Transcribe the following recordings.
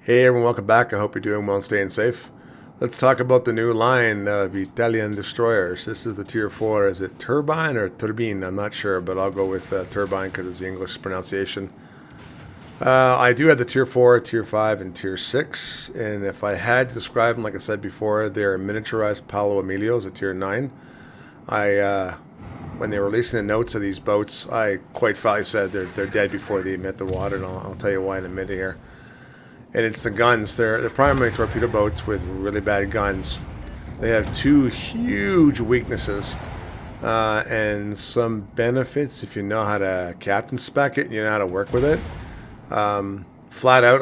Hey everyone, welcome back. I hope you're doing well and staying safe. Let's talk about the new line of Italian Destroyers. This is the Tier 4. Is it Turbine or Turbine? I'm not sure, but I'll go with Turbine because it's the English pronunciation. I do have the Tier 4, Tier 5, and Tier 6. And if I had to describe them, like I said before, they're miniaturized Paolo Emilios at Tier 9. When they were releasing the notes of these boats, I quite frankly said they're dead before they emit the water, and I'll tell you why in a minute here. And it's the guns. They're primarily torpedo boats with really bad guns. They have two huge weaknesses and some benefits if you know how to captain spec it and you know how to work with it. Flat out,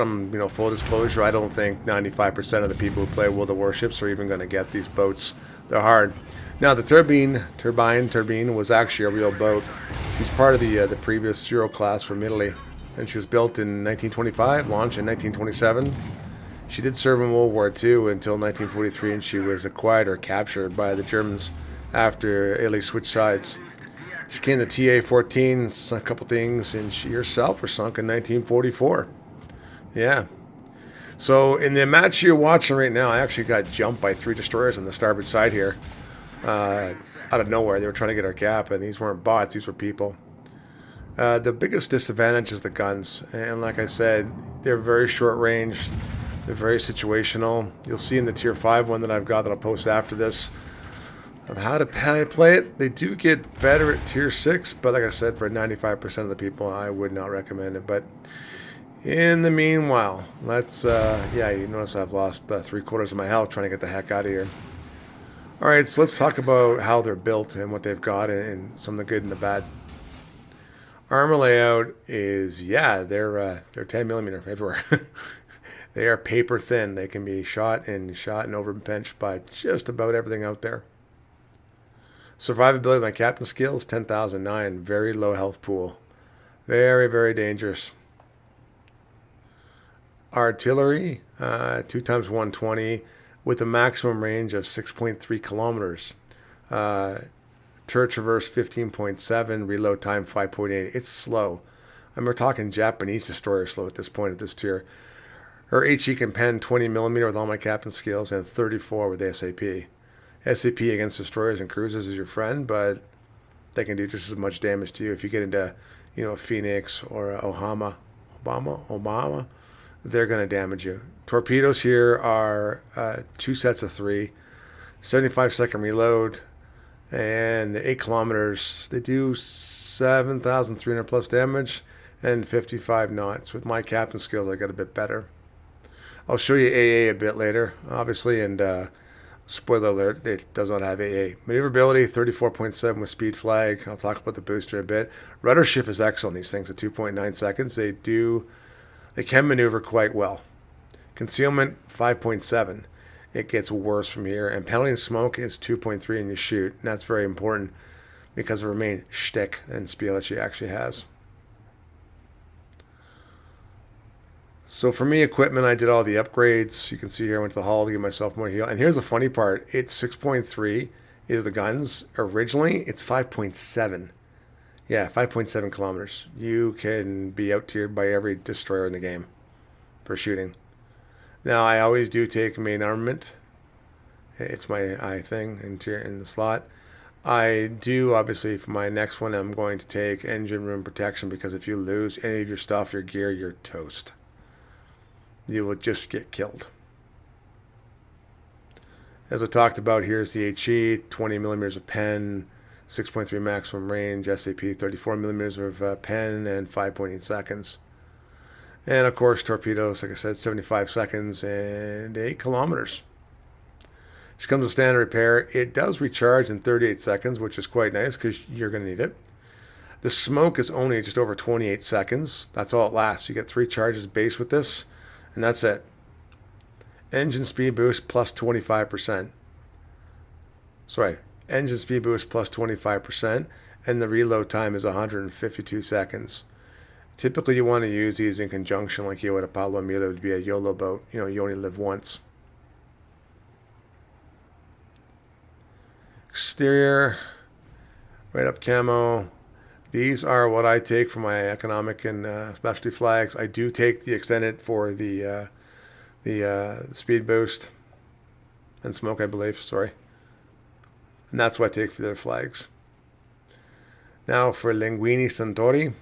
full disclosure, I don't think 95% of the people who play World of Warships are even going to get these boats. They're hard. Now, the Turbine was actually a real boat. She's part of the previous Zero class from Italy. And she was built in 1925, launched in 1927. She did serve in World War II until 1943, and she was acquired or captured by the Germans after Italy switched sides. She came to TA-14, sunk a couple things, and she herself was sunk in 1944. Yeah. So in the match you're watching right now, I actually got jumped by 3 destroyers on the starboard side here. Out of nowhere, they were trying to get our cap, and these weren't bots, these were people. The biggest disadvantage is the guns, and like I said, they're very short range, they're very situational. You'll see in the Tier 5 one that I've got that I'll post after this of how to play it. They do get better at Tier 6, but like I said, for 95% of the people, I would not recommend it. But in the meanwhile, let's, you notice I've lost 3/4 of my health trying to get the heck out of here. Alright, so let's talk about how they're built and what they've got and some of the good and the bad. Armor layout is, they're 10 millimeter everywhere. They are paper thin. They can be shot and overpinched by just about everything out there. Survivability, my captain skills, 10,009. Very low health pool. Very, very dangerous. Artillery, 2 times 120 with a maximum range of 6.3 kilometers. Turret traverse 15.7, reload time 5.8. It's slow. We're talking Japanese destroyer slow at this point at this tier. Her HE can pen 20 millimeter with all my captain skills and 34 with SAP. SAP against destroyers and cruisers is your friend, but they can do just as much damage to you if you get into, Phoenix or Obama. They're going to damage you. Torpedoes here are 2 sets of 3, 75-second reload. And the 8 kilometers, they do 7,300 plus damage and 55 knots. With my captain skills, I got a bit better. I'll show you AA a bit later, obviously, and spoiler alert, it does not have AA. Maneuverability, 34.7 with speed flag. I'll talk about the booster a bit. Rudder shift is excellent, these things, at 2.9 seconds. They can maneuver quite well. Concealment, 5.7. It gets worse from here. And penalty and smoke is 2.3 and you shoot. And that's very important because of her main shtick and spiel that she actually has. So for me, equipment, I did all the upgrades. You can see here I went to the hall to give myself more heal. And here's the funny part. It's 6.3 is the guns. Originally, it's 5.7. Yeah, 5.7 kilometers. You can be out-tiered by every destroyer in the game for shooting. Now, I always do take main armament. It's my thing in the slot. I do, obviously, for my next one, I'm going to take engine room protection because if you lose any of your stuff, your gear, you're toast. You will just get killed. As I talked about, here's the HE, 20 millimeters of pen, 6.3 maximum range, SAP, 34 millimeters of pen, and 5.8 seconds. And of course, torpedoes, like I said, 75 seconds and 8 kilometers. She comes with standard repair. It does recharge in 38 seconds, which is quite nice because you're going to need it. The smoke is only just over 28 seconds. That's all it lasts. You get 3 charges base with this, and that's it. Engine speed boost plus 25%. Engine speed boost plus 25%, and the reload time is 152 seconds. Typically, you want to use these in conjunction, like you would a Paolo Emilio. It would be a YOLO boat. You only live once. Exterior, right up camo. These are what I take for my economic and specialty flags. I do take the extended for the the speed boost and smoke, I believe. Sorry, and that's what I take for their flags. Now for Linguini Centauri,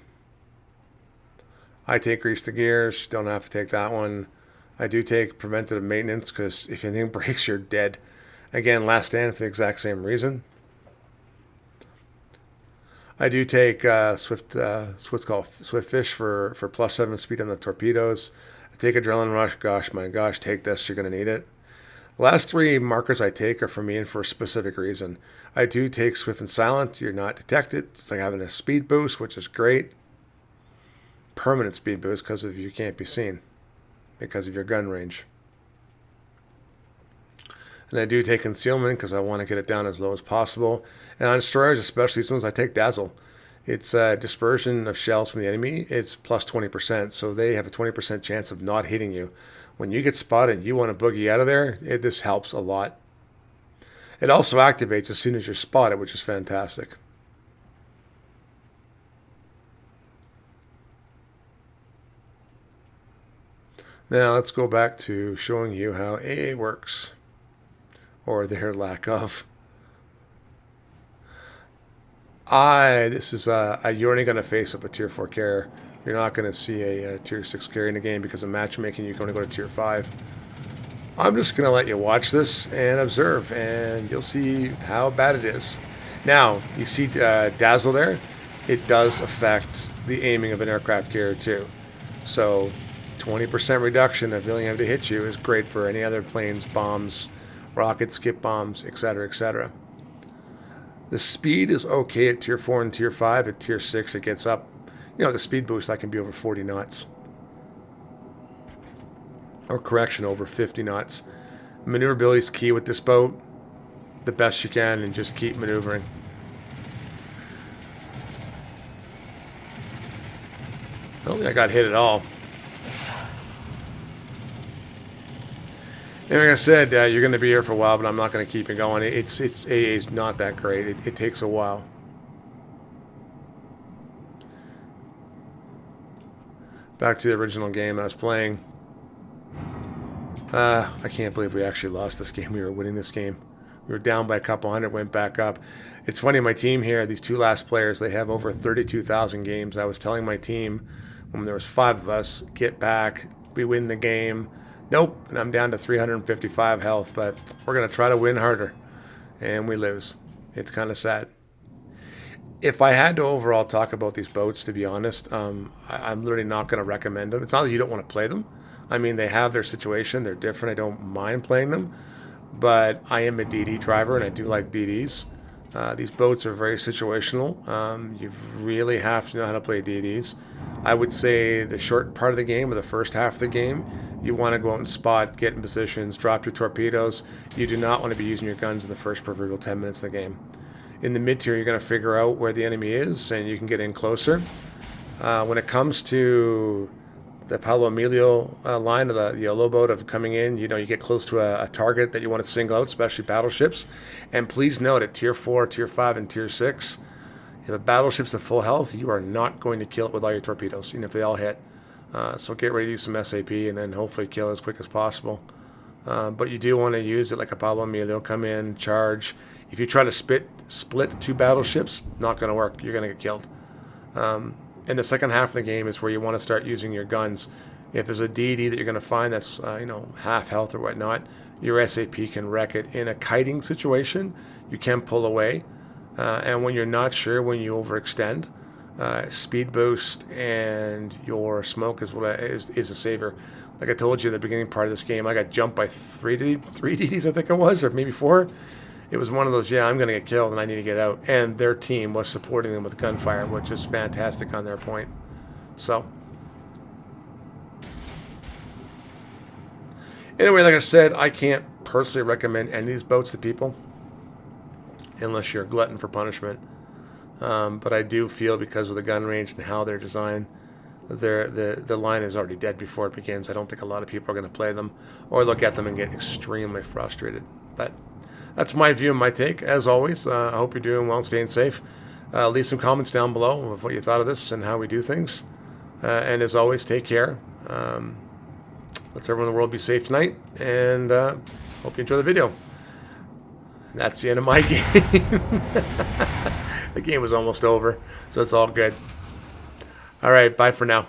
I take grease the gears. Don't have to take that one. I do take preventative maintenance because if anything breaks, you're dead. Again, last stand for the exact same reason. I do take what's called Swift Fish for +7 speed on the torpedoes. I take Adrenaline Rush. Gosh, my gosh, take this. You're going to need it. The last three markers I take are for me and for a specific reason. I do take Swift and Silent. You're not detected. It's like having a speed boost, which is great. Permanent speed boost because of you can't be seen because of your gun range. And I do take Concealment because I want to get it down as low as possible. And on destroyers, especially these ones, I take Dazzle. It's dispersion of shells from the enemy. It's +20%, so they have a 20% chance of not hitting you. When you get spotted and you want to boogie out of there, this helps a lot. It also activates as soon as you're spotted, which is fantastic. Now let's go back to showing you how AA works, or their lack of. This is you're only going to face up a tier 4 carrier. You're not going to see a tier 6 carrier in the game because of matchmaking. You're going to go to tier 5. I'm just going to let you watch this and observe, and you'll see how bad it is. Now, you see Dazzle there? It does affect the aiming of an aircraft carrier too. So 20% reduction of being able to hit you is great for any other planes, bombs, rockets, skip bombs, etc., etc. The speed is okay at tier 4 and tier 5. At tier 6, it gets up. The speed boost, that can be over 40 knots. Or correction, over 50 knots. Maneuverability is key with this boat. The best you can, and just keep maneuvering. I don't think I got hit at all. And like I said, you're going to be here for a while, but I'm not going to keep it going. AA's not that great. It takes a while. Back to the original game I was playing. I can't believe we actually lost this game. We were winning this game. We were down by a couple hundred, went back up. It's funny, my team here, these two last players, they have over 32,000 games. I was telling my team when there was 5 of us, get back, we win the game. Nope, and I'm down to 355 health, but we're going to try to win harder, and we lose. It's kind of sad. If I had to overall talk about these boats, to be honest, I'm literally not going to recommend them. It's not that you don't want to play them. I mean, they have their situation. They're different. I don't mind playing them, but I am a DD driver, and I do like DDs. These boats are very situational. You really have to know how to play DDs. I would say the short part of the game, or the first half of the game, you want to go out and spot, get in positions, drop your torpedoes. You do not want to be using your guns in the first proverbial 10 minutes of the game. In the mid-tier, you're going to figure out where the enemy is, and you can get in closer. When it comes to the Paolo Emilio line of the yellow boat of coming in, you get close to a target that you want to single out, especially battleships. And please note, at tier 4, tier 5, and tier 6, if a battleship's at full health, you are not going to kill it with all your torpedoes, even if they all hit. So get ready to use some SAP and then hopefully kill as quick as possible. But you do want to use it like a Paolo Emilio, come in, charge. If you try to split 2 battleships, not going to work. You're going to get killed. In the second half of the game is where you want to start using your guns. If there's a DD that you're going to find that's half health or whatnot, your SAP can wreck it. In a kiting situation, you can pull away. And when you're not sure, when you overextend, speed boost and your smoke is is a savior. Like I told you at the beginning part of this game, I got jumped by 3 DDs, I think it was, or maybe 4. It was one of those, I'm going to get killed and I need to get out. And their team was supporting them with gunfire, which is fantastic on their point. So, anyway, like I said, I can't personally recommend any of these boats to people unless you're a glutton for punishment. But I do feel because of the gun range and how they're designed, the line is already dead before it begins. I don't think a lot of people are going to play them or look at them and get extremely frustrated. But that's my view and my take. As always, I hope you're doing well and staying safe. Leave some comments down below of what you thought of this and how we do things. And as always, take care. Let's everyone in the world be safe tonight, and hope you enjoy the video. And that's the end of my game. The game was almost over, so it's all good. All right, bye for now.